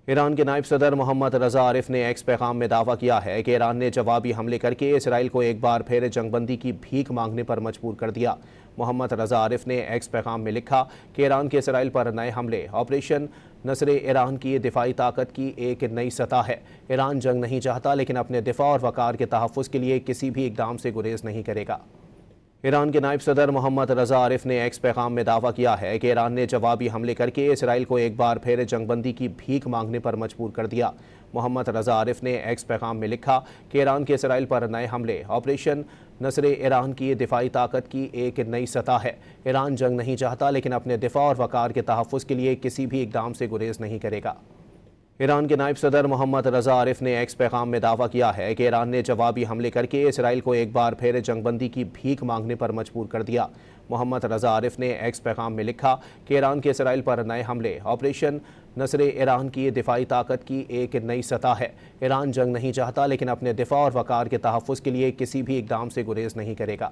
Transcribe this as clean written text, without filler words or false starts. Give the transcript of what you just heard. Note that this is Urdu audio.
ایران کے نائب صدر محمد رضا عارف نے ایکس پیغام میں دعویٰ کیا ہے کہ ایران نے جوابی حملے کر کے اسرائیل کو ایک بار پھر جنگ بندی کی بھیک مانگنے پر مجبور کر دیا۔ محمد رضا عارف نے ایکس پیغام میں لکھا کہ ایران کے اسرائیل پر نئے حملے آپریشن نصر ایران کی دفاعی طاقت کی ایک نئی سطح ہے۔ ایران جنگ نہیں چاہتا لیکن اپنے دفاع اور وقار کے تحفظ کے لیے کسی بھی اقدام سے گریز نہیں کرے گا۔ ایران کے نائب صدر محمد رضا عارف نے ایکس پیغام میں دعویٰ کیا ہے کہ ایران نے جوابی حملے کر کے اسرائیل کو ایک بار پھر جنگ بندی کی بھیک مانگنے پر مجبور کر دیا۔ محمد رضا عارف نے ایکس پیغام میں لکھا کہ ایران کے اسرائیل پر نئے حملے آپریشن نصر ایران کی دفاعی طاقت کی ایک نئی سطح ہے۔ ایران جنگ نہیں چاہتا لیکن اپنے دفاع اور وقار کے تحفظ کے لیے کسی بھی اقدام سے گریز نہیں کرے گا۔ ایران کے نائب صدر محمد رضا عارف نے ایکس پیغام میں دعویٰ کیا ہے کہ ایران نے جوابی حملے کر کے اسرائیل کو ایک بار پھر جنگ بندی کی بھیک مانگنے پر مجبور کر دیا۔ محمد رضا عارف نے ایکس پیغام میں لکھا کہ ایران کے اسرائیل پر نئے حملے آپریشن نصر ایران کی دفاعی طاقت کی ایک نئی سطح ہے۔ ایران جنگ نہیں چاہتا لیکن اپنے دفاع اور وقار کے تحفظ کے لیے کسی بھی اقدام سے گریز نہیں کرے گا۔